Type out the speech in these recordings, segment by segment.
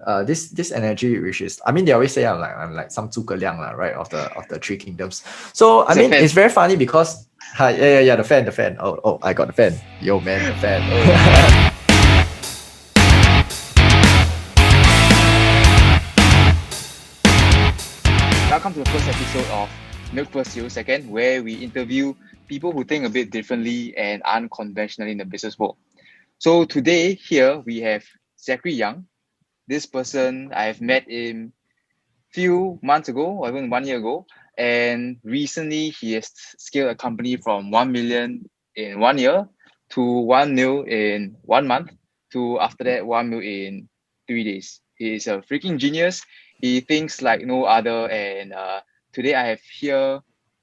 this energy, which is, I mean, they always say I'm like some Zhuge Liang lah, right, of the three kingdoms. So I It's a mean, fan. it's very funny because hi, yeah, the fan. Oh, I got the fan. Yo man, the fan. Welcome to the first episode of Milk First 0 Second, where we interview people who think a bit differently and unconventionally in the business world. So today here we have Zachary Young. This person I've met him few months ago, or even 1 year ago, and recently he has scaled a company from 1 million in 1 year to 1 mil in 1 month to after that 1 mil in 3 days. He is a freaking genius. He thinks like no other, and today I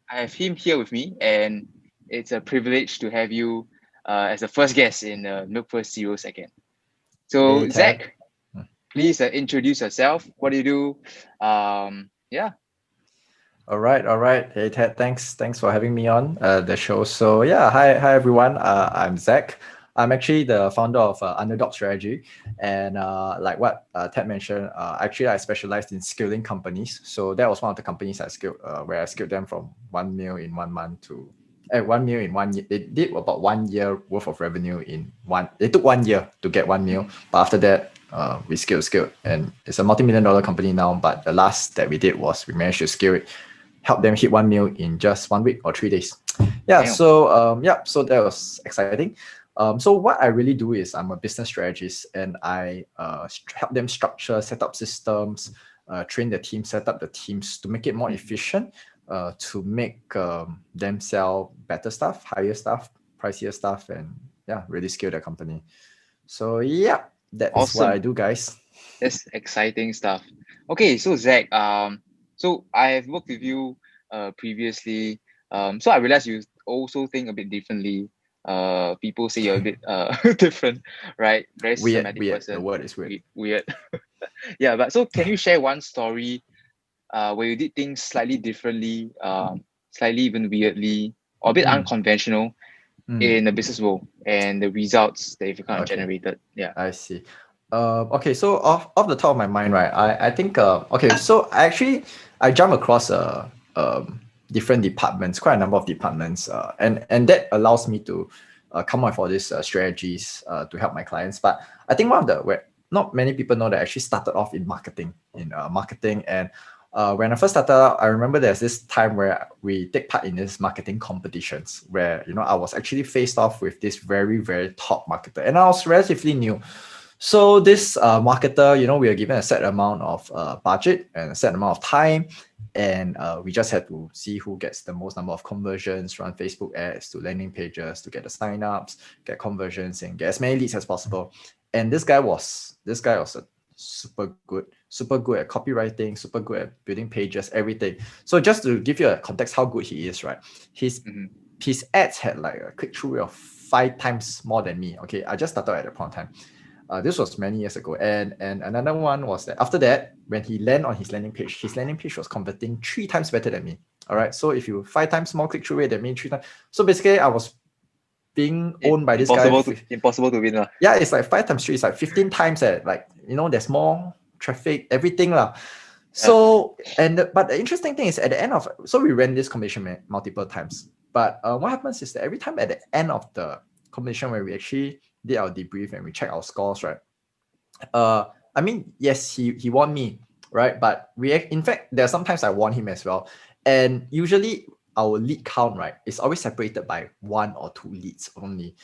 have him here with me, and it's a privilege to have you as the first guest in Milk First 0 Second. Hey So Ted. Zach, please introduce yourself. What do you do? Yeah. All right. Hey Ted, thanks for having me on the show. So yeah, hi everyone. I'm Zach. I'm actually the founder of Underdog Strategy, and like what Ted mentioned, actually I specialized in scaling companies. So that was one of the companies I scaled, where I scaled them from 1 mil in 1 month to 1 mil in 1 year. They did about 1 year worth of revenue in one. It took 1 year to get 1 mil, but after that, we scaled, and it's a multi-million-dollar company now. But the last that we did was we managed to scale it, help them hit 1 mil in just 1 week or 3 days. Yeah, Damn. so that was exciting. So what I really do is I'm a business strategist, and I help them structure, set up systems, train the team, set up the teams to make it more efficient, to make them sell better stuff, higher stuff, pricier stuff, and yeah, really scale their company. So yeah, that's what I Awesome. do, guys. That's exciting stuff. Okay, so Zach, so I have worked with you previously. So I realized you also think a bit differently. People say you're a bit different, right? Very systematic Weird. The person. word is weird. Weird. Yeah, but so can you share one story where you did things slightly differently, slightly even weirdly, or a bit unconventional in the business world and the results that you've kind of Okay. generated? Yeah. I see. Okay, so off the top of my mind, right? I think okay, so I jump across different departments, quite a number of departments, and that allows me to come up with all these strategies to help my clients. But I think one of the where not many people know that I actually started off in marketing. And when I first started out, I remember there's this time where we take part in these marketing competitions where I was actually faced off with this very very top marketer, and I was relatively new. So this marketer, we are given a set amount of budget and a set amount of time, and we just had to see who gets the most number of conversions, run Facebook ads to landing pages to get the signups, get conversions, and get as many leads as possible. And this guy was a super good at copywriting, super good at building pages, everything. So just to give you a context how good he is, right? His ads had like a click-through rate of 5 times more than me. Okay, I just started at that point in time. This was many years ago. And another one was that after that, when he landed on his landing page was converting 3 times better than me. All right. So if you 5 times more click-through rate than me, 3 times. So basically, I was being owned by this guy. Impossible to win. Yeah, it's like 5 times 3, it's like 15 times at like, there's more traffic, everything. So, but the interesting thing is at the end of, so we ran this competition multiple times. But what happens is that every time at the end of the competition where we actually did our debrief and we check our scores, right? I mean, yes, he won me, right? But in fact, there are sometimes I won him as well. And usually our lead count, right, is always separated by 1 or 2 leads only.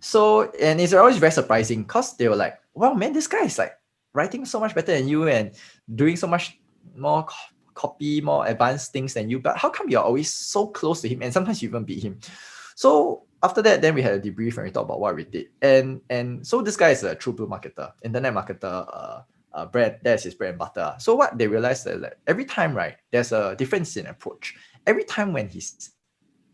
So, and it's always very surprising because they were like, wow, man, this guy is like writing so much better than you and doing so much more copy, more advanced things than you. But how come you're always so close to him? And sometimes you even beat him. So after that, then we had a debrief and we talked about what we did. And so this guy is a true blue marketer, internet marketer, brand. That's his bread and butter. So what they realized is that every time, right, there's a difference in approach. Every time when his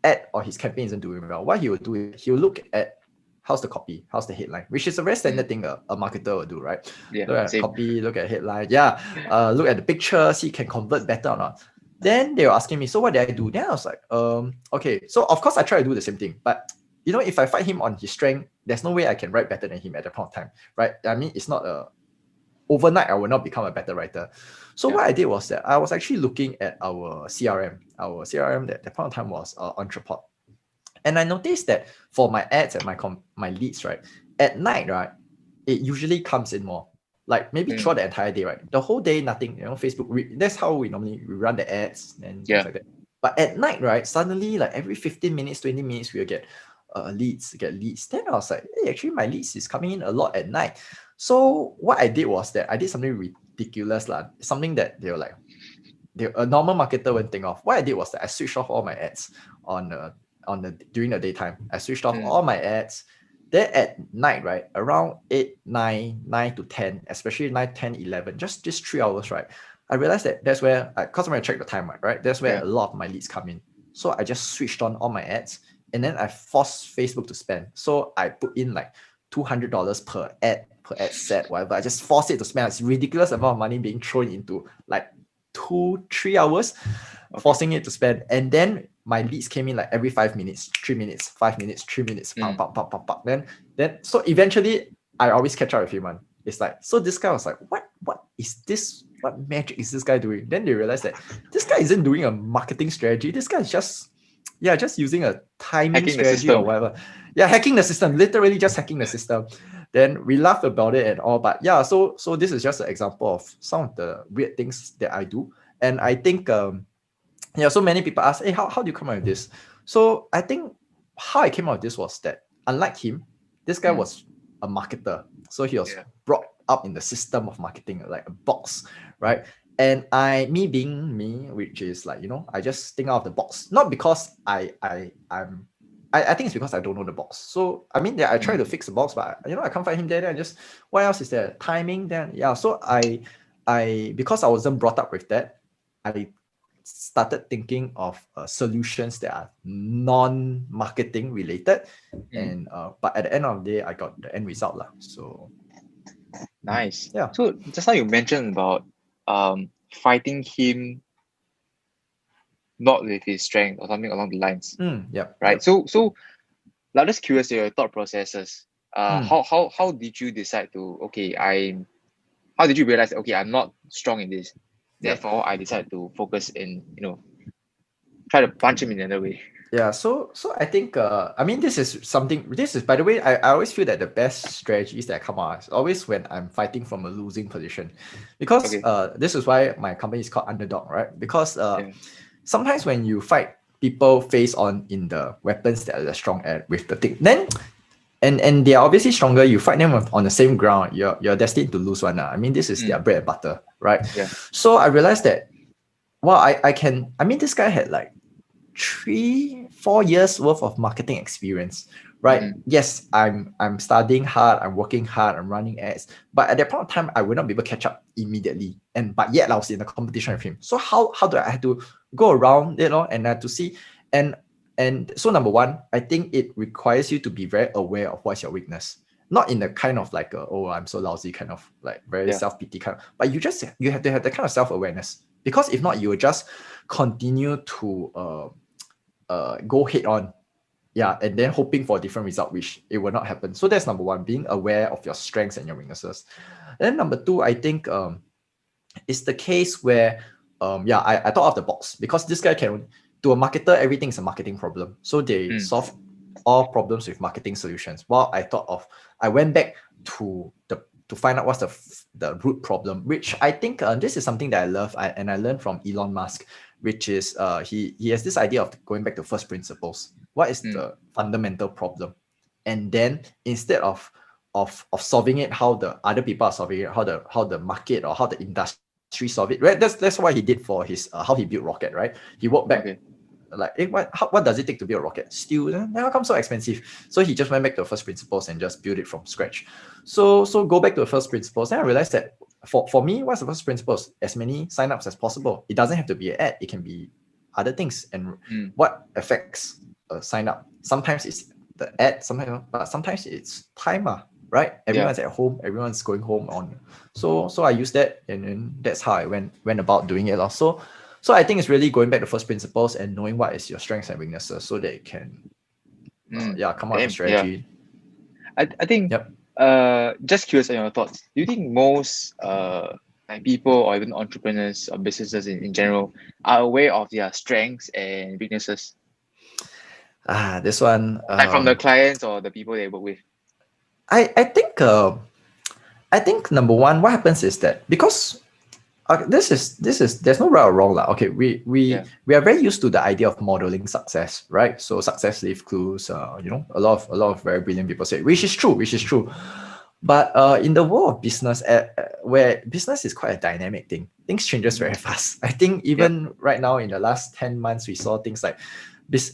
ad or his campaign isn't doing well, what he will do is he'll look at how's the copy, how's the headline, which is a very standard thing a marketer will do, right? Yeah, look at same. copy, look at headline, look at the picture, see can convert better or not. Then they were asking me, so what did I do? Then I was like, okay. So of course I try to do the same thing, but if I fight him on his strength, there's no way I can write better than him at that point of time, right? I mean, it's not a overnight I will not become a better writer. So what I did was that I was actually looking at our CRM. Our CRM that at that point of time was Entrepot. And I noticed that for my ads and my leads, right, at night, right, it usually comes in more. Like maybe throughout the entire day, right? The whole day, nothing, Facebook, that's how we normally run the ads and things like that. But at night, right, suddenly like every 15 minutes, 20 minutes, we'll get leads. Then I was like, hey, actually my leads is coming in a lot at night. So what I did was that I did something ridiculous, something that they were like, a normal marketer wouldn't think of. What I did was that I switched off all my ads during the daytime. I switched off all my ads. Then at night, right, around 8, 9 to 10, especially 9, 10, 11, just 3 hours, right, I realized that that's where, because I'm going to check the time, right, that's where a lot of my leads come in. So I just switched on all my ads, and then I forced Facebook to spend. So I put in like $200 per ad set, whatever. I just forced it to spend. It's a ridiculous amount of money being thrown into like 2-3 hours, forcing it to spend. And then my leads came in like every 5 minutes, 3 minutes, 5 minutes, 3 minutes, then so eventually I always catch up with him. It's like, so this guy was like, what is this? What magic is this guy doing? Then they realized that this guy isn't doing a marketing strategy. This guy is just using a timing strategy or whatever. Yeah, hacking the system, literally just hacking the system. Then we laugh about it and all, but yeah, so this is just an example of some of the weird things that I do. And I think so many people ask, hey, how do you come up with this? So I think how I came up with this was that unlike him, this guy was a marketer. So he was brought up in the system of marketing, like a box, right? And me being me, which is like, I just think out of the box. Not because I think it's because I don't know the box. So I mean, I try to fix the box, but I can't find him there. Then I just, what else is there? Timing. Then so I because I wasn't brought up with that, I started thinking of solutions that are non-marketing related, and but at the end of the day, I got the end result lah. So nice. Yeah. So just now you mentioned about fighting him not with his strength or something along the lines. Right. So I'm just curious your thought processes. How did you decide to how did you realize I'm not strong in this, therefore I decided to focus in try to punch him in another way? Yeah, so I think this is, by the way, I always feel that the best strategies that come out is always when I'm fighting from a losing position, because this is why my company is called Underdog, right? Because sometimes when you fight people face on in the weapons that are strong at with the thing, then and they are obviously stronger, you fight them on the same ground, you're destined to lose one. I mean, this is their bread and butter, right? So I realized that this guy had like 3-4 years worth of marketing experience, right? Yes, I'm studying hard, I'm working hard, I'm running ads, but at that point of time, I would not be able to catch up immediately. But yet I was in a competition with him. So how do I have to go around, and I have to see, and so number one, I think it requires you to be very aware of what's your weakness. Not in the kind of like I'm so lousy kind of like very self-pity kind of, but you have to have the kind of self-awareness, because if not, you will just continue to go head on, and then hoping for a different result, which it will not happen. So that's number one, being aware of your strengths and your weaknesses. Then number two, I think it's the case where I thought of the box, because this guy to a marketer, everything is a marketing problem. So they solve all problems with marketing solutions. While I went back to find out what's the root problem, which I think this is something that I love, and I learned from Elon Musk, which is he has this idea of going back to first principles. What is the fundamental problem? And then instead of solving it how the other people are solving it, how the market or how the industry solve it, right? That's what he did for his how he built rocket, right? He worked back like, what does it take to build a rocket? Steel, how come so expensive? So he just went back to the first principles and just built it from scratch. So go back to the first principles. Then I realized that for me, what's the first principles? As many signups as possible. It doesn't have to be an ad. It can be other things. And what affects a sign up? Sometimes it's the ad, but sometimes it's time, right? Everyone's at home. Everyone's going home on. So I use that, and then that's how I went about doing it. So I think it's really going back to first principles and knowing what is your strengths and weaknesses, so that it can come up with a strategy. I think Just curious on your thoughts. Do you think most like people or even entrepreneurs or businesses in general are aware of their strengths and weaknesses? This one. Like from the clients or the people they work with? I think I think number one, what happens is that because this is there's no right or wrong lah. Okay, Yeah. we are very used to the idea of modeling success, right? So success leaves clues. A lot of very brilliant people say, which is true, which is true. But in the world of business, where business is quite a dynamic thing, things changes very fast. I think even right now in the last 10 months, we saw things like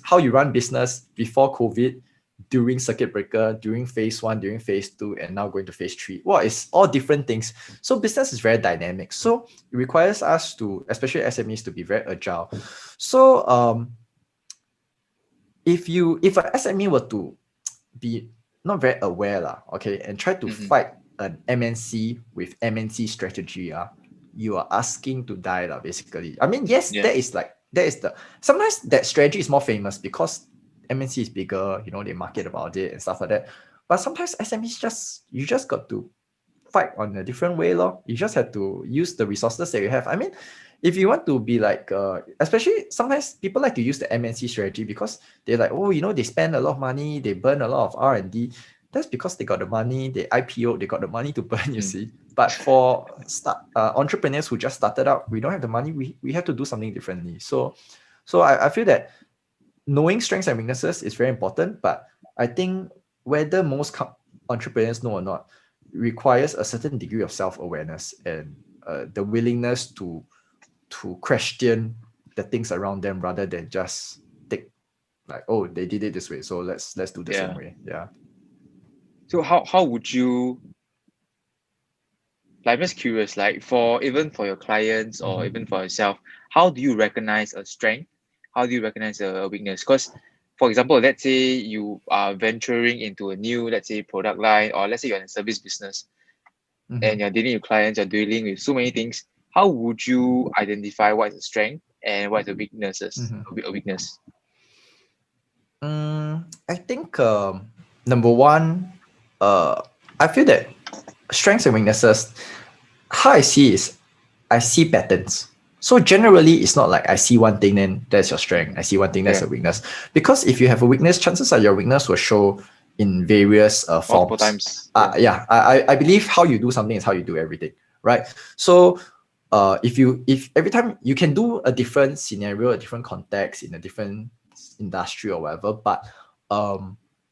how you run business before COVID, during circuit breaker, during phase one, during phase two, and now going to phase three. Well, it's all different things. So business is very dynamic. So it requires us to, especially SMEs, to be very agile. So if an SME were to be not very aware lah, okay, and try to fight an MNC with MNC strategy, you are asking to die lah, basically. I mean, yes, that is sometimes that strategy is more famous because MNC is bigger, they market about it and stuff like that. But sometimes SMEs you just got to fight on a different way, lor. You just have to use the resources that you have. I mean, if you want to be like, especially sometimes people like to use the MNC strategy because they're like, oh, they spend a lot of money, they burn a lot of R&D. That's because they got the money, they IPO, they got the money to burn, you see. But for entrepreneurs who just started out, we don't have the money, we have to do something differently. So I feel that knowing strengths and weaknesses is very important, but I think whether most entrepreneurs know or not requires a certain degree of self-awareness and the willingness to question the things around them rather than just take like, oh, they did it this way, so let's do the same way. Yeah. So how would you, like, I'm just curious, like even for your clients or even for yourself, how do you recognize a strength? How do you recognize a weakness? Because, for example, let's say you are venturing into a new, let's say, product line, or let's say you're in a service business and you're dealing with clients, you're dealing with so many things. How would you identify what is a strength and what is a weaknesses? A weakness. I think number one, I feel that strengths and weaknesses, how I see is I see patterns. So generally, it's not like I see one thing, then that's your strength. I see one thing, that's a weakness. Because if you have a weakness, chances are your weakness will show in various forms. Multiple times. I believe how you do something is how you do everything, right? So if every time you can do a different scenario, a different context in a different industry or whatever, but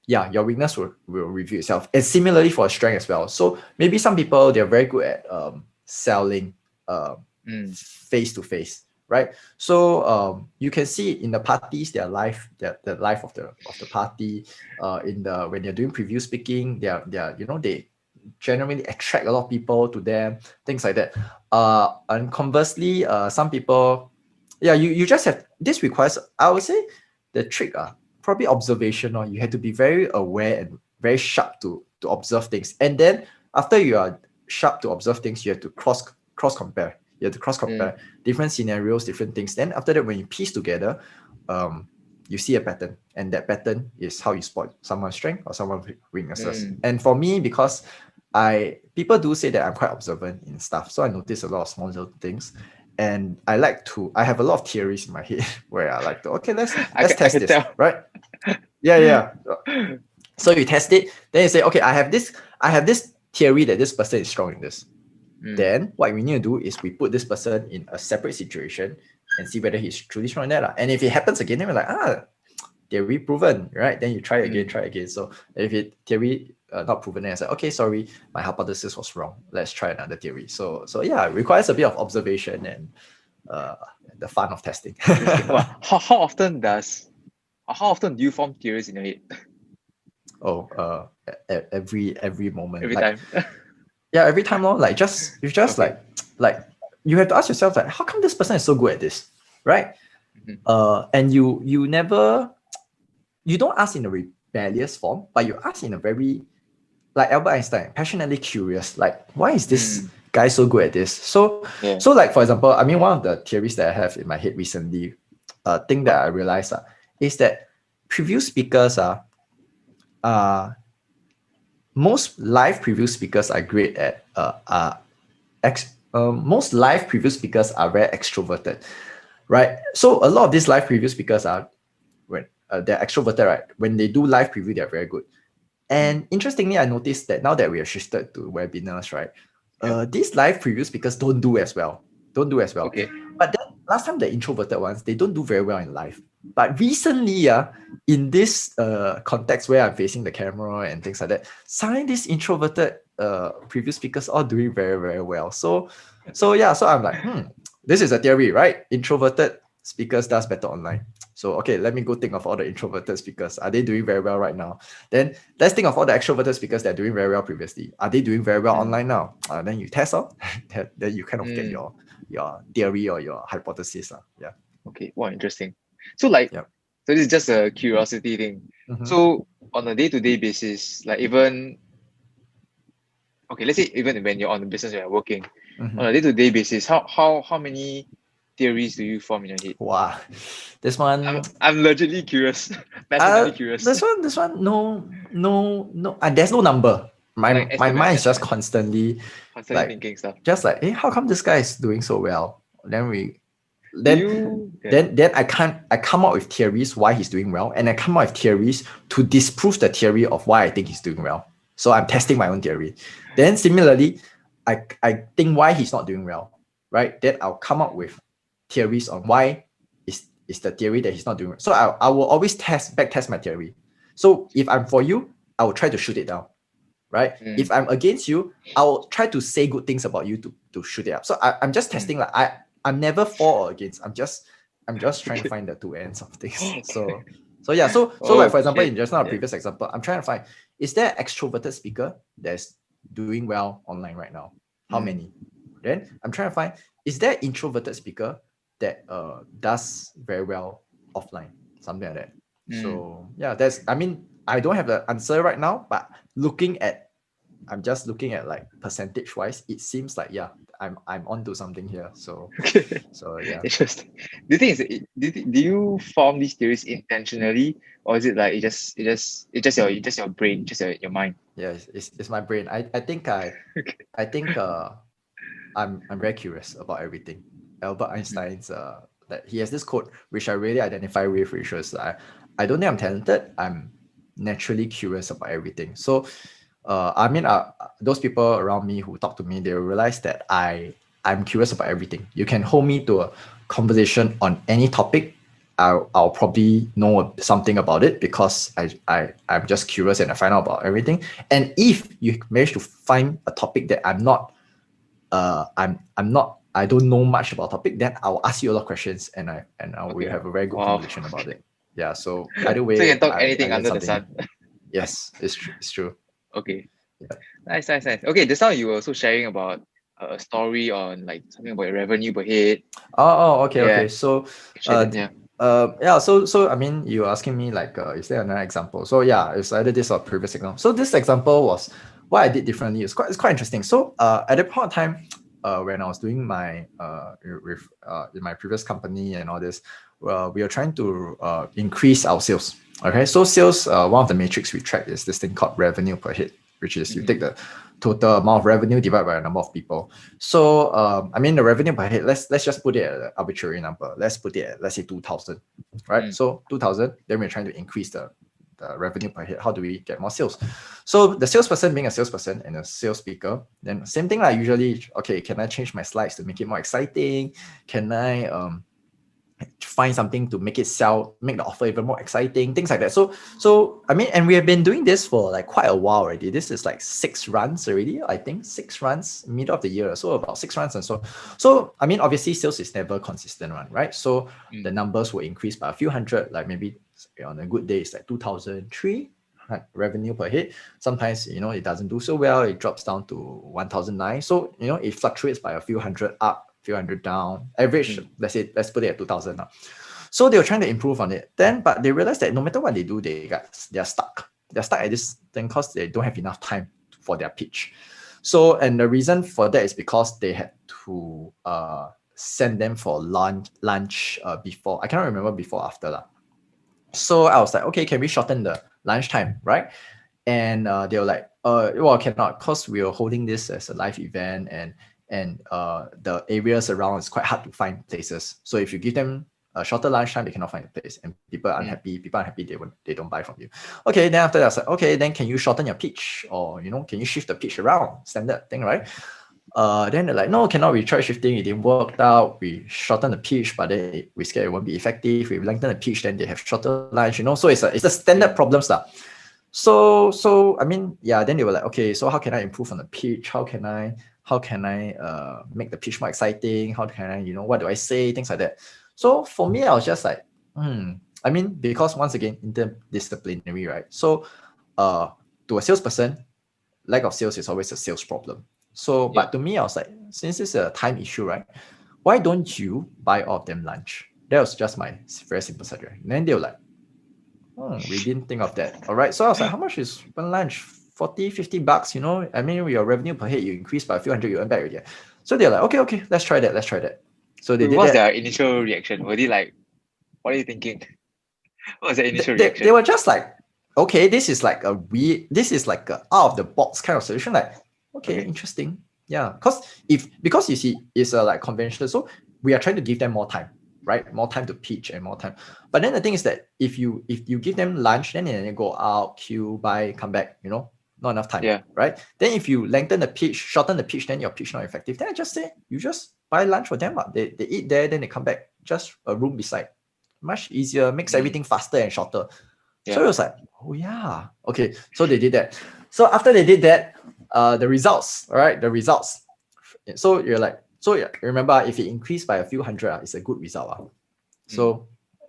your weakness will reveal itself. And similarly for a strength as well. So maybe some people, they're very good at selling face to face, right? So you can see in the parties, their life, the life of the party, when they're doing preview speaking, they generally attract a lot of people to them, things like that. And conversely, some people, you just have, this requires, I would say the trick probably observation. You have to be very aware and very sharp to observe things. And then after you are sharp to observe things, you have to cross compare. You have to cross compare different scenarios, different things. Then after that, when you piece together, you see a pattern, and that pattern is how you spot someone's strength or someone's weaknesses. And for me, because people do say that I'm quite observant in stuff, so I notice a lot of small little things, and I have a lot of theories in my head where I like to, okay, let's test this, right? Yeah. So you test it, then you say, okay, I have this theory that this person is strong in this. Then what we need to do is we put this person in a separate situation and see whether he's truly strong in that. And if it happens again, then we're like, theory proven, right? Then you try again. So if it theory not proven, then it's like, okay, sorry, my hypothesis was wrong. Let's try another theory. So yeah, it requires a bit of observation and the fun of testing. Well, how often do you form theories in your head? Every moment. Every time. Yeah, every time, like like you have to ask yourself, like, how come this person is so good at this, right? And you don't ask in a rebellious form, but you ask in a very, like Albert Einstein, passionately curious, like, why is this guy so good at this? So like, for example, I mean, one of the theories that I have in my head recently, thing that I realized is that preview speakers most live preview speakers are great at most live preview speakers are very extroverted, right? So a lot of these live preview speakers are when they're extroverted, right? When they do live preview, they're very good. And interestingly, I noticed that now that we have shifted to webinars, right? These live preview speakers don't do as well. Don't do as well. Okay. But then last time the introverted ones, they don't do very well in live. But recently, in this context where I'm facing the camera and things like that, suddenly these introverted preview speakers are doing very, very well. So I'm like, this is a theory, right? Introverted speakers does better online. So okay, let me go think of all the introverted speakers. Are they doing very well right now? Then let's think of all the extroverted speakers that are doing very well previously. Are they doing very well online now? Then you test out. Then you kind of get your theory or your hypothesis. Yeah. Okay. Wow, interesting. So like, Yep. so this is just a curiosity thing. Mhm. So on a day-to-day basis, like even, okay, let's say even when you're on the business, you're working, Mhm. on a day-to-day basis, how many theories do you form in your head? Wow. This one. I'm legitimately curious, passionately curious. This one, no. There's no number. Like My mind is just estimate, constantly constantly like, thinking stuff. hey, how come this guy is doing so well? Then Do then you? Yeah. then I come up with theories why he's doing well, and I come up with theories to disprove the theory of why I think he's doing well. So I'm testing my own theory. Then similarly, I think why he's not doing well, right? Then I'll come up with theories on why is the theory that he's not doing well. So I will always back test my theory. So if I'm for you, I will try to shoot it down, right? If I'm against you, I will try to say good things about you to shoot it up. So I'm just testing. Like I'm never for or against. I'm just trying to find the two ends of things. So like for example, in just now a previous example, I'm trying to find, is there an extroverted speaker that's doing well online right now? How many? Then I'm trying to find, is there an introverted speaker that does very well offline? Something like that. So yeah, I don't have the answer right now, but I'm just looking at like percentage wise, it seems like I'm onto something here. So yeah. Interesting. Do you think do you form these theories intentionally, or is it like it's just your brain, just your mind? Yeah, it's my brain. I think I'm very curious about everything. Albert Einstein's that he has this quote which I really identify with, which was I don't think I'm talented. I'm naturally curious about everything. So those people around me who talk to me, they will realize that I'm curious about everything. You can hold me to a conversation on any topic, I'll probably know something about it because I'm just curious and I find out about everything. And if you manage to find a topic that I don't know much about topic, then I'll ask you a lot of questions and will have a very good conversation about it. Yeah. So either way, so you can talk I anything learn under the something. sun. Yes, it's true. Okay. Yeah. Nice. Okay, just now you were also sharing about a story on like something about revenue per head. Okay. So I mean, you're asking me like, is there another example? So yeah, it's either this or previous example. So this example was what I did differently. It's quite interesting. So at that point of time, when I was doing my in my previous company and all this, we are trying to increase our sales. Okay, so sales, one of the metrics we track is this thing called revenue per head, which is you take the total amount of revenue divided by a number of people. So I mean the revenue per head, let's just put it at an arbitrary number. Let's put it at, let's say 2,000, right? So 2,000, then we're trying to increase the revenue per head. How do we get more sales? So the salesperson being a salesperson and a sales speaker, then same thing like usually, okay, can I change my slides to make it more exciting? Can I find something to make the offer even more exciting, things like that. So I mean, and we have been doing this for like quite a while already. This is like 6 runs already, I think 6 runs middle of the year, so about 6 runs. And so I mean, obviously sales is never consistent one, right? So the numbers will increase by a few hundred, like maybe on a good day it's like 2,003 revenue per head. Sometimes it doesn't do so well, it drops down to 1,009. So it fluctuates by a few hundred up, few hundred down, average. Let's put it at 2,000 now. So they were trying to improve on it but they realized that no matter what they do, they're stuck at this thing because they don't have enough time for their pitch. So, and the reason for that is because they had to send them for lunch before. I cannot remember before or after that. So I was like, okay, can we shorten the lunch time, right? And they were like, well, cannot, because we are holding this as a live event, and the areas around is quite hard to find places. So if you give them a shorter lunchtime, they cannot find a place, and people are unhappy. People are unhappy, they don't buy from you. Okay, then after that, I was like, okay, then can you shorten your pitch, or can you shift the pitch around? Standard thing, right? Then they're like, no, cannot. We tried shifting, it didn't work out. We shortened the pitch, but then we scared it won't be effective. We lengthen the pitch, then they have shorter lunch. So it's a standard problem stuff. So I mean, yeah. Then they were like, okay, so how can I improve on the pitch? How can I make the pitch more exciting? How can I what do I say? Things like that. So for me, I was just like, I mean, because once again, interdisciplinary, right? So, to a salesperson, lack of sales is always a sales problem. So, but to me, I was like, since it's a time issue, right? Why don't you buy all of them lunch? That was just my very simple suggestion. And then they were like, we didn't think of that. All right. So I was like, how much is one lunch? 40, 50 bucks, I mean, your revenue per head, you increase by a few hundred, you earn back already. So they're like, okay, let's try that. So they did What's that. their initial reaction? Were they like, what are you thinking? What was their initial reaction? They were just like, okay, this is like a out of the box kind of solution. Like, okay. Interesting. Yeah. Because you see, it's like conventional. So we are trying to give them more time, right? More time to pitch and more time. But then the thing is that if you give them lunch, then they go out, queue, buy, come back, not enough time. Yeah. Right. Then if you lengthen the pitch, shorten the pitch, then your pitch not effective. Then I just say, you just buy lunch for them. They eat there, then they come back, just a room beside. Much easier, makes everything faster and shorter. Yeah. So it was like, oh yeah. Okay. So they did that. So after they did that, the results, all right, the results. So you're like, remember, if it increased by a few hundred, it's a good result. So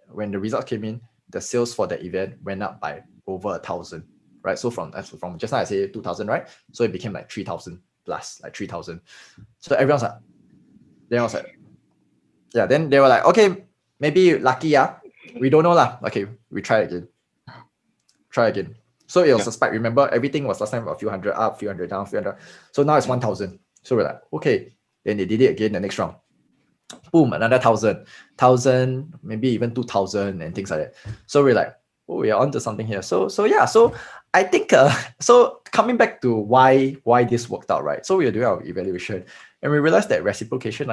when the results came in, the sales for the event went up by over 1,000, right? So from just now I say 2,000, right? So it became like 3,000 plus, like 3,000. So everyone's like, yeah. Then they were like, okay, maybe lucky, we don't know lah. Okay, we try again. So it was a spike. Remember, everything was last time a few hundred up, few hundred down, few hundred. So now it's 1,000. So we're like, okay. Then they did it again the next round. Boom, another 1,000, maybe even 2,000 and things like that. So we're like, oh, we are onto something here. So yeah. So I think so coming back to why this worked out, right? So we are doing our evaluation, and we realized that reciprocation,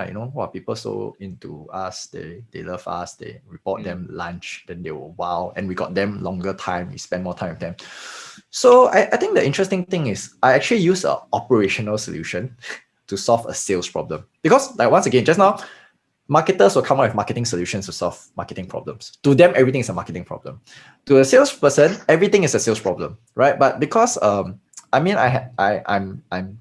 people so into us, they love us, they report them lunch, then they were wow, and we got them longer time, we spend more time with them. So I think the interesting thing is I actually use an operational solution to solve a sales problem. Because once again, just now, marketers will come up with marketing solutions to solve marketing problems. To them, everything is a marketing problem. To a salesperson, everything is a sales problem, right? But because I'm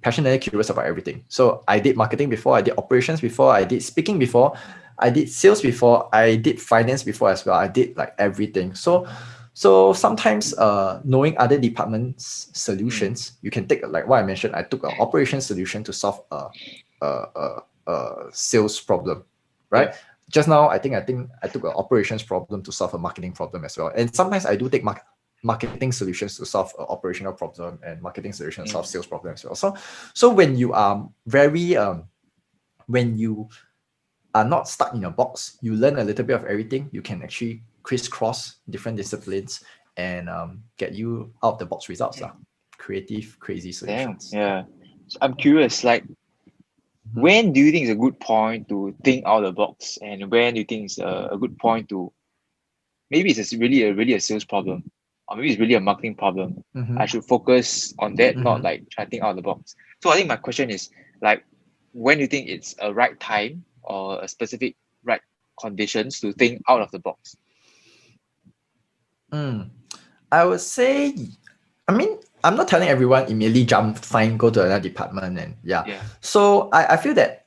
passionately curious about everything. So I did marketing before, I did operations before, I did speaking before, I did sales before, I did finance before as well. I did everything. So sometimes knowing other departments' solutions, you can take like what I mentioned. I took an operations solution to solve a sales problem, right? Yeah. Just now, I think I took an operations problem to solve a marketing problem as well. And sometimes I do take marketing solutions to solve an operational problem and marketing solutions to solve sales problem as well. So when you are when you are not stuck in a box, you learn a little bit of everything. You can actually crisscross different disciplines and get you out of the box results. Creative, crazy solutions. Yeah. So I'm curious, when do you think is a good point to think out of the box, and when do you think is a good point to maybe it's really a sales problem, or maybe it's really a marketing problem? I should focus on that, not try to think out of the box. So I think my question is when do you think it's a right time or a specific right conditions to think out of the box? I would say, I'm not telling everyone immediately jump, fine, go to another department and yeah. So I feel that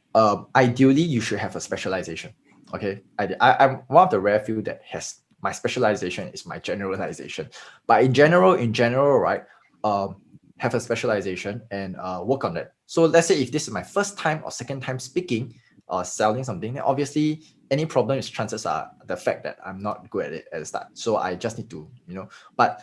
ideally you should have a specialization. Okay, I'm one of the rare few that has my specialization is my generalization. But in general, right, have a specialization and work on that. So let's say if this is my first time or second time speaking or selling something, then obviously any problem is chances are the fact that I'm not good at it at the start. So I just need to, but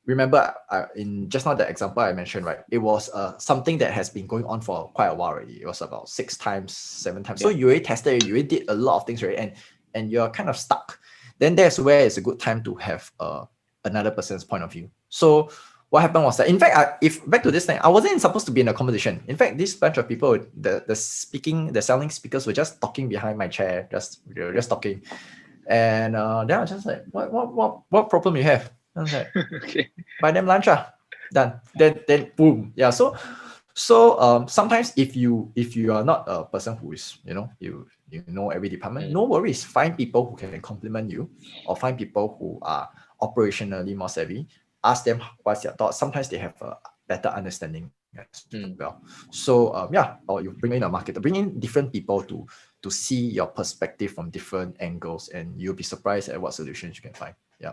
remember in just now the example I mentioned, right? It was something that has been going on for quite a while already. It was about 6 times, 7 times. Yeah. So you already tested it, you already did a lot of things already, and you're kind of stuck. Then that's where it's a good time to have another person's point of view. So what happened was that, in fact, if back to this thing, I wasn't supposed to be in a competition. In fact, this bunch of people, the selling speakers were just talking behind my chair, they were just talking, and then I was just like, what problem you have? I was like, Okay. buy them lunch, done. Then boom, yeah. So sometimes if you are not a person who is you know every department, no worries. Find people who can complement you, or find people who are operationally more savvy. Ask them what's their thoughts. Sometimes they have a better understanding as well. So or you bring in a marketer, bring in different people to see your perspective from different angles, and you'll be surprised at what solutions you can find. Yeah.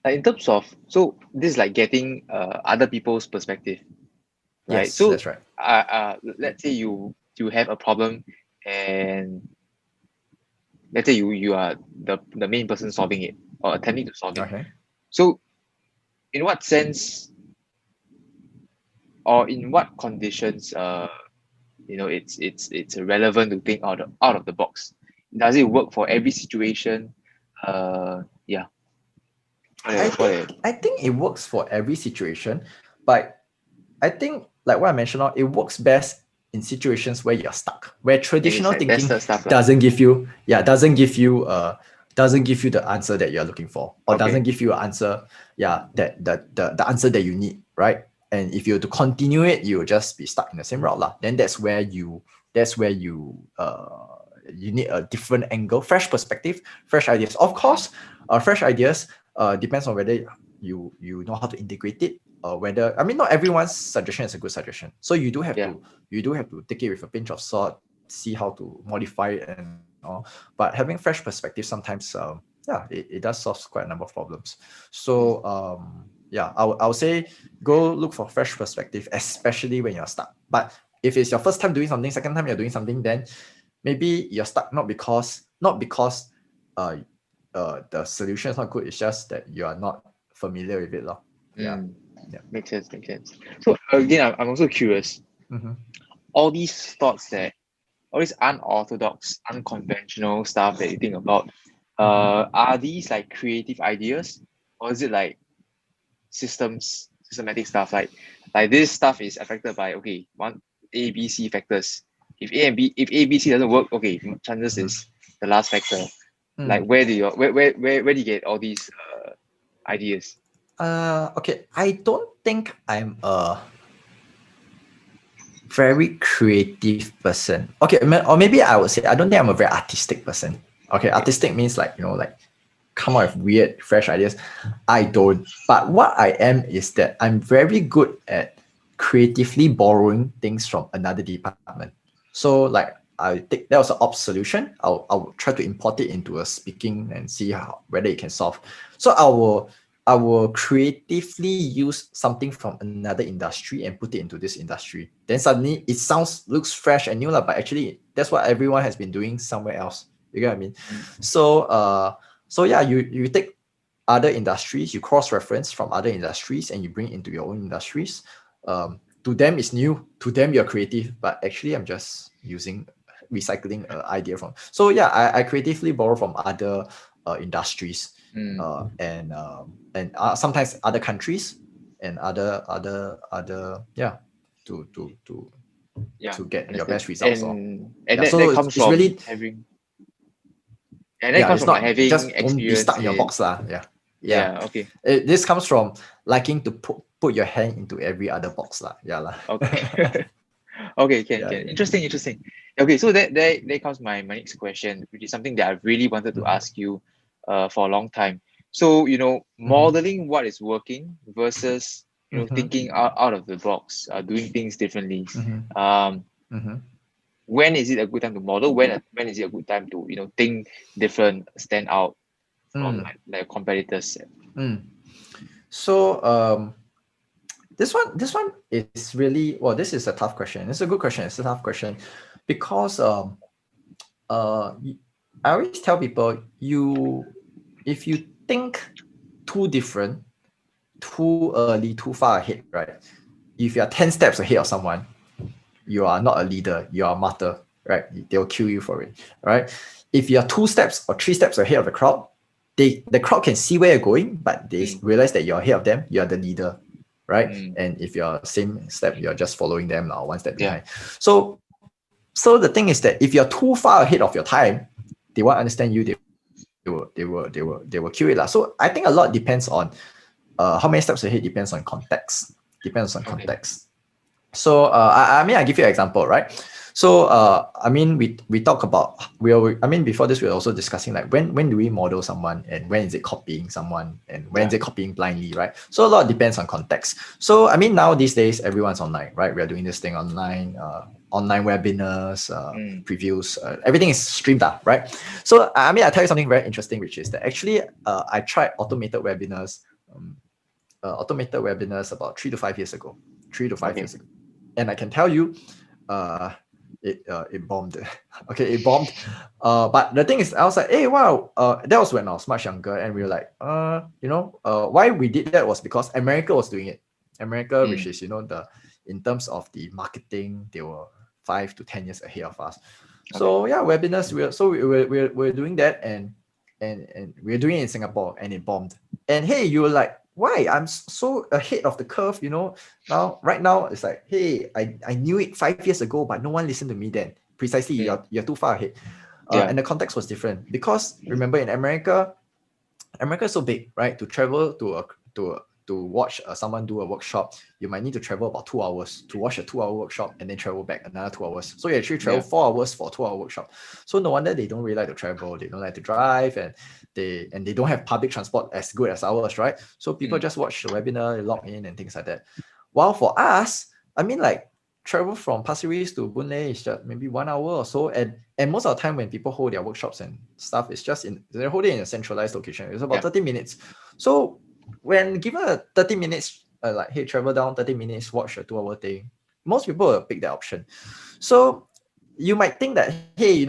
Like in terms of, so this is like getting other people's perspective, right? Yes, So that's right. let's say you have a problem, and let's say you are the main person solving it or attempting to solve it. Okay. So in what sense or in what conditions it's relevant to think out of the box? Does it work for every situation? Yeah. I think it works for every situation, but I think, like what I mentioned, it works best in situations where you're stuck, where traditional like thinking stuff, doesn't give you the answer that you're looking for, or doesn't give you an answer, that the answer that you need, right? And if you were to continue it, you'll just be stuck in the same route lah. Then that's where you need a different angle, fresh perspective, fresh ideas. Of course, fresh ideas depends on whether you know how to integrate it, or whether, I mean, not everyone's suggestion is a good suggestion. So you do have to take it with a pinch of salt, see how to modify it and all. But having fresh perspective sometimes, it does solve quite a number of problems. So I would say go look for fresh perspective, especially when you're stuck. But if it's your first time doing something, second time you're doing something, then maybe you're stuck not because the solution is not good. It's just that you are not familiar with it, Yeah. Makes sense. So again, I'm also curious. All these thoughts all these unorthodox, unconventional stuff that you think about, are these like creative ideas, or is it like systematic stuff? Like this stuff is affected by one A, B, C factors. If A, B, C doesn't work, chances is the last factor. Like where do you get all these ideas? Okay, I don't think I'm a very creative person. Okay, or maybe I would say I don't think I'm a very artistic person. Okay, artistic means like come out with weird, fresh ideas. I don't. But what I am is that I'm very good at creatively borrowing things from another department. So like I think that was an ops solution. I'll try to import it into a speaking and see whether it can solve. So I will creatively use something from another industry and put it into this industry. Then suddenly it looks fresh and new, but actually that's what everyone has been doing somewhere else. You get what I mean? So you take other industries, you cross-reference from other industries, and you bring it into your own industries. To them it's new, to them you're creative, but actually I'm just recycling an idea from. So I creatively borrow from other industries, and sometimes other countries and other to get your best results. And that comes from really having. And that comes from having just experience. Don't be stuck in your box lah. Okay. This comes from liking to put your hand into every other box lah. Okay. Okay, can. Interesting. Okay, so that comes my next question, which is something that I've really wanted to ask you for a long time. So modeling what is working versus thinking out of the box, doing things differently. When is it a good time to model? When is it a good time to think different, stand out from like competitors? So this one is really, well, this is a tough question. It's a good question. It's a tough question because I always tell people, if you think too different, too early, too far ahead, right? If you're 10 steps ahead of someone, you are not a leader, you are a martyr, right? They'll kill you for it, right? If you're 2 steps or 3 steps ahead of the crowd, the crowd can see where you're going, but they realize that you're ahead of them, you're the leader. right? Mm. And if you're same step, you're just following them now, one step Yeah. behind. So the thing is that if you're too far ahead of your time, they won't understand you. They will kill it lah. So I think a lot depends on how many steps ahead depends on context. Depends on Okay. context. So I mean, I give you an example, right? So I mean, we talk about I mean, before this we were also discussing like when do we model someone and when is it copying someone and when is it copying blindly, right? So a lot depends on context. So I mean, now these days everyone's online, right? We are doing this thing online, online webinars, previews, everything is streamed up, right? So I mean, I tell you something very interesting, which is that actually I tried automated webinars about 3 to 5 years ago. 3 to 5 years ago. And I can tell you, it bombed. Okay, it bombed. But the thing is, I was like, hey, wow. That was when I was much younger, and we were like, why we did that was because America was doing it. America, which is in terms of the marketing, they were 5 to 10 years ahead of us. So yeah, webinars. We're doing that, and we're doing it in Singapore, and it bombed. And hey, you were like, why? I'm so ahead of the curve, Now, right now, it's like, hey, I knew it 5 years ago, but no one listened to me then. Precisely, you're too far ahead. And the context was different because remember in America is so big, right? To travel to watch someone do a workshop, you might need to travel about 2 hours to watch a 2 hour workshop and then travel back another 2 hours. So you actually travel 4 hours for a 2 hour workshop. So no wonder they don't really like to travel. They don't like to drive, and they don't have public transport as good as ours, right? So people just watch the webinar, they log in and things like that. While for us, I mean, like, travel from Pasir Ris to Boon Lay is just maybe 1 hour or so, and most of the time when people hold their workshops and stuff, it's just they're holding in a centralized location. It's about 30 minutes. So when given a 30 minutes, like, hey, travel down 30 minutes, watch a 2 hour thing, most people will pick that option. So you might think that, hey,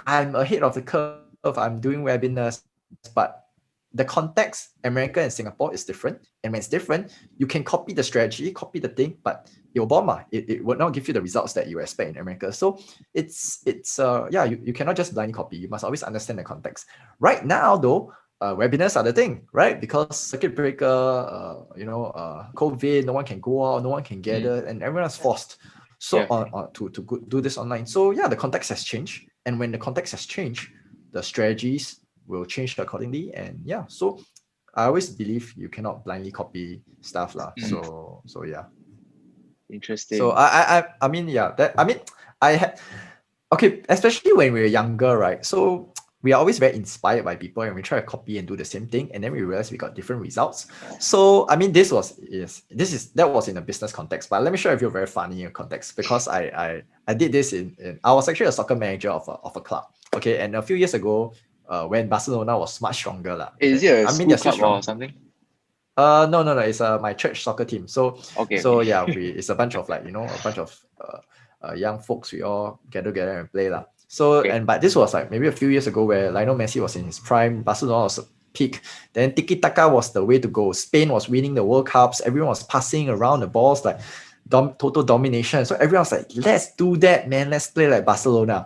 I'm ahead of the curve, I'm doing webinars, but the context, America and Singapore, is different. And when it's different, you can copy the strategy, copy the thing, but it will bomb. It would not give you the results that you expect in America. So you cannot just blindly copy. You must always understand the context. Right now, though, webinars are the thing, right? Because circuit breaker, COVID, no one can go out, no one can gather, and everyone's forced. So to do this online. So yeah, the context has changed, and when the context has changed, the strategies will change accordingly. And yeah, so I always believe you cannot blindly copy stuff lah. So yeah. Interesting. So I mean, yeah, okay, especially when we were younger, right? So we are always very inspired by people, and we try to copy and do the same thing, and then we realize we got different results. So I mean, that was in a business context, but let me share with you a very funny context, because I did this in I was actually a soccer manager of a club. Okay, and a few years ago, when Barcelona was much stronger lah. Is it a they're school still club strong. or something? No, it's my church soccer team. So yeah, it's a bunch of young folks. We all get together and play lah. So but this was like maybe a few years ago, where Lionel Messi was in his prime, Barcelona was peak. Then tiki taka was the way to go. Spain was winning the World Cups. Everyone was passing around the balls, like total domination. So everyone was like, let's do that, man. Let's play like Barcelona.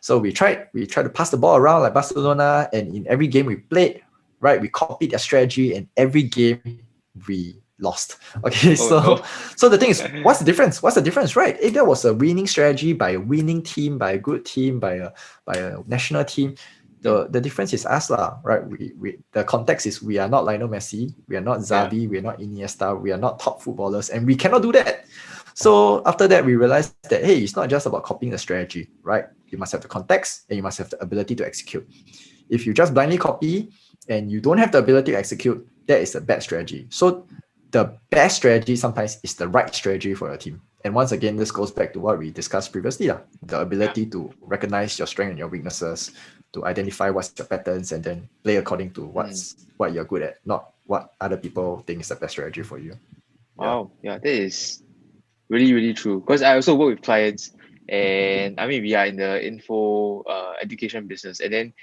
So we tried to pass the ball around like Barcelona, and in every game we played, right, we copied their strategy, and every game we lost. Okay, so the thing is, what's the difference? Right? If there was a winning strategy by a winning team, by a good team, by a national team, the difference is us lah, right? We the context is, we are not Lionel Messi, we are not Xavi, we are not Iniesta, we are not top footballers, and we cannot do that. So after that, we realized that, hey, it's not just about copying the strategy, right? You must have the context, and you must have the ability to execute. If you just blindly copy and you don't have the ability to execute, that is a bad strategy. So the best strategy sometimes is the right strategy for your team. And once again, this goes back to what we discussed previously, the ability to recognize your strengths and your weaknesses, to identify what's your patterns, and then play according to what you're good at, not what other people think is the best strategy for you. Wow, yeah, that is really, really true. Because I also work with clients, and I mean, we are in the info education business, and then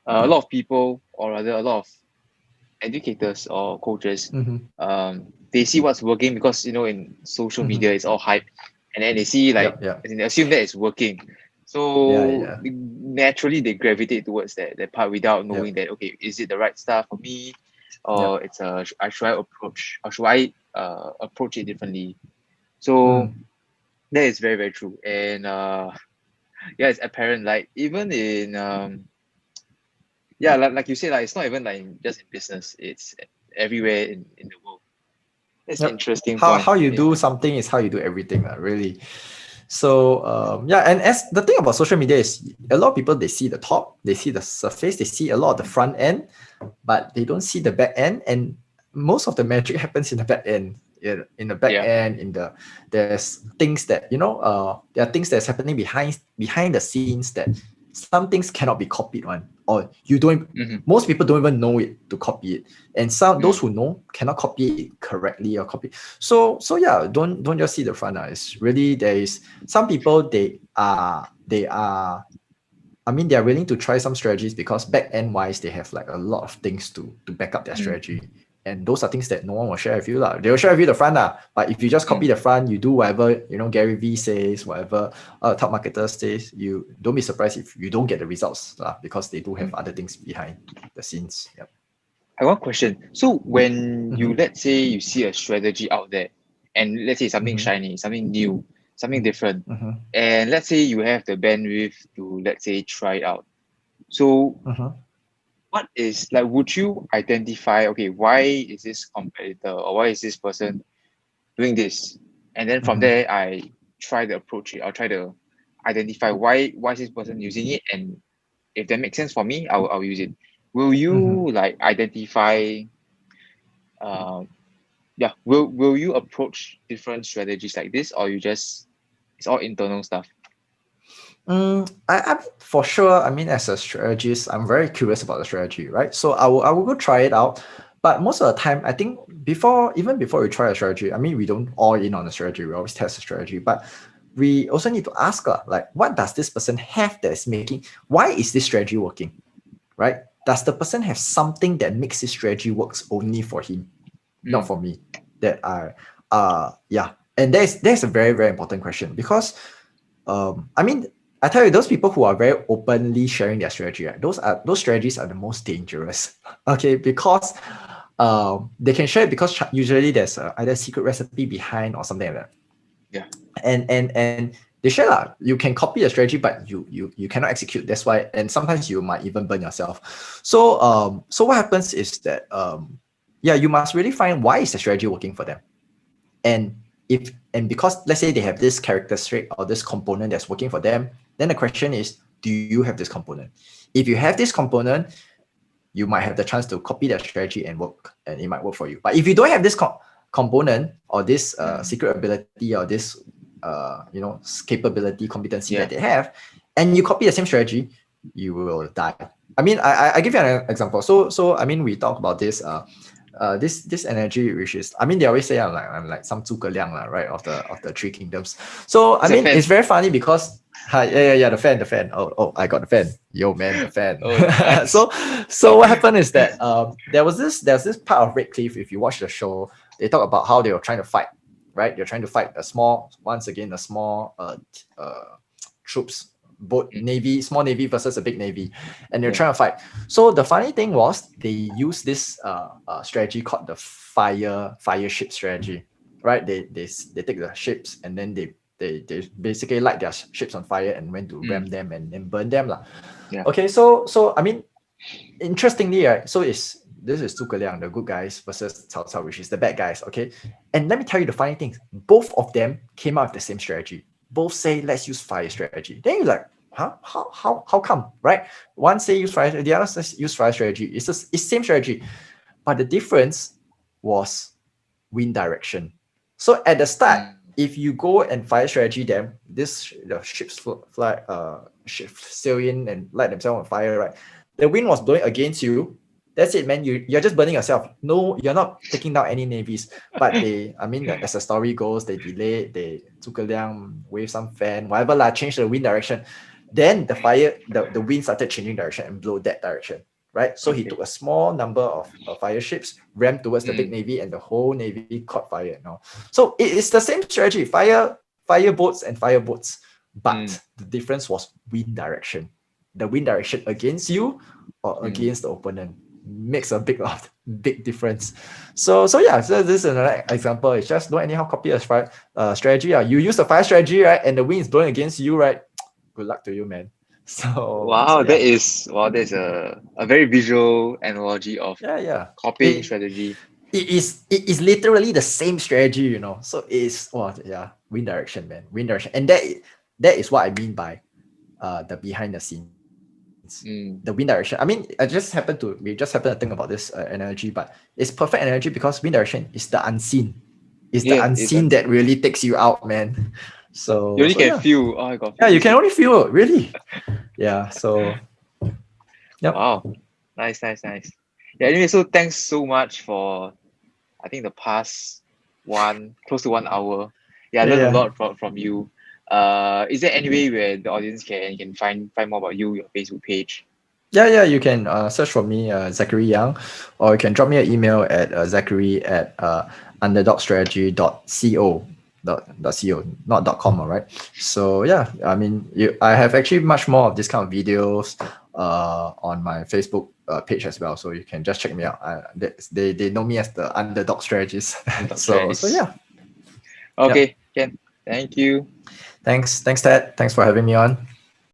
a lot of people, or rather a lot of educators or coaches, they see what's working, because in social media it's all hype, and then they see and they assume that it's working. So naturally they gravitate towards that part without knowing that, okay, is it the right stuff for me? or it's should I approach it differently? So that is very, very true. And yeah, it's apparent. Like even in yeah, like you said, like it's not even like just in business, it's everywhere in the world. That's an Yep. interesting How point. you Yeah. do something is how you do everything, really. So yeah, and as the thing about social media is a lot of people, they see the top, they see the surface, they see a lot of the front end, but they don't see the back end. And most of the magic happens in the back end. In the back Yeah. end, there's things that there are things that's happening behind the scenes that some things cannot be copied one, or you don't. Mm-hmm. Most people don't even know it to copy it, and some those Mm. who know cannot copy it correctly or copy. So yeah, don't just see the front. It's really, there is some people, they are I mean, they're willing to try some strategies because back end wise, they have like a lot of things to back up their strategy. And those are things that no one will share with you. They will share with you the front. But if you just copy the front, you do whatever, Gary Vee says, whatever top marketer says, you don't be surprised if you don't get the results because they do have other things behind the scenes. Yep. I have one question. So when Mm-hmm. you, let's say you see a strategy out there and let's say something shiny, something new, something different, and let's say you have the bandwidth to, let's say, try it out. So what is, like, would you identify, okay, why is this competitor or why is this person doing this? And then from there, I try to approach it. I'll try to identify why is this person using it, and if that makes sense for me, I'll use it. Will you like identify yeah, will you approach different strategies like this, or you just, it's all internal stuff? I mean, for sure. I mean, as a strategist, I'm very curious about the strategy, right? So I will go try it out. But most of the time, I think even before we try a strategy, I mean, we don't all in on the strategy. We always test the strategy, but we also need to ask, like, what does this person have that is making? Why is this strategy working, right? Does the person have something that makes this strategy works only for him, not for me? That yeah, and there's a very, very important question because I mean, I tell you, those people who are very openly sharing their strategy, right, those strategies are the most dangerous. Okay, because they can share it because usually there's either a secret recipe behind or something like that. Yeah. And they share that you can copy the strategy, but you cannot execute. That's why, and sometimes you might even burn yourself. So what happens is that yeah, you must really find why is the strategy working for them, and because let's say they have this characteristic or this component that's working for them, then the question is, do you have this component? If you have this component, you might have the chance to copy that strategy and work, and it might work for you. But if you don't have this component or this secret ability or this capability, competency that they have, and you copy the same strategy, you will die. I mean, I give you an example. So I mean, we talk about this this energy, which is, I mean, they always say I'm like some Zhuge Liang, right, of the three kingdoms. So I mean, it's very funny because yeah, the fan. Oh, I got the fan. Yo, man, the fan. Oh, nice. So what happened is that there's this part of Red Cliff. If you watch the show, they talk about how they were trying to fight, right? They're trying to fight a small troops, both small navy versus a big navy, and they're trying to fight. So the funny thing was they used this strategy called the fire ship strategy, right? They take the ships and then they basically light their ships on fire and went to ram them and then burn them lah. Yeah. Okay, so I mean, interestingly, right? So this is Zhuge Liang, the good guys, versus Cao Cao, which is the bad guys. Okay, and let me tell you the funny thing: both of them came out with the same strategy. Both say let's use fire strategy. Then you're like, huh? How come? Right? One say use fire, the other says use fire strategy. It's same strategy, but the difference was wind direction. So at the start, if you go and fire strategy them, the ships sail in and light themselves on fire, right? The wind was blowing against you. That's it, man. You're just burning yourself. No, you're not taking down any navies. But I mean, as the story goes, they delayed, Zhuge Liang wave some fan, whatever lah, change the wind direction. Then the wind started changing direction and blow that direction, right? So he took a small number of fire ships, rammed towards the big navy, and the whole navy caught fire. So it's the same strategy: fire boats and fire boats, but the difference was wind direction. The wind direction against you or against the opponent. makes a big difference. So yeah, so this is another example. It's just don't anyhow copy a strategy. You use the fire strategy, right? And the wind is blowing against you, right? Good luck to you, man. So Wow, yeah, that's a very visual analogy of yeah. copying strategy. It is literally the same strategy, you know. So it's wind direction, man, wind direction, and that is what I mean by the behind the scenes, the wind Mm. direction. I mean, we just happened to think about this energy, but it's perfect energy because wind direction is the unseen. It's the Yeah, it's unseen that really takes you out, man. you So only can yeah, feel. Oh, I got yeah, feel you this can thing. only feel it, really. Yeah. So yep. Wow, nice. Yeah. Anyway, so thanks so much for I think the past close to 1 hour. Yeah, I Yeah, learned a yeah. lot from you. Is there any way where the audience can find more about you, your Facebook page? Yeah. You can search for me, Zachary Young, or you can drop me an email at Zachary at underdogstrategy.co. .co, not .com, all right. So yeah, I mean, I have actually much more of this kind of videos on my Facebook page as well. So you can just check me out. They know me as the underdog strategist. Underdog So Strategist. yeah, yep. Okay, Ken. Thank you. Thanks, Ted. Thanks for having me on.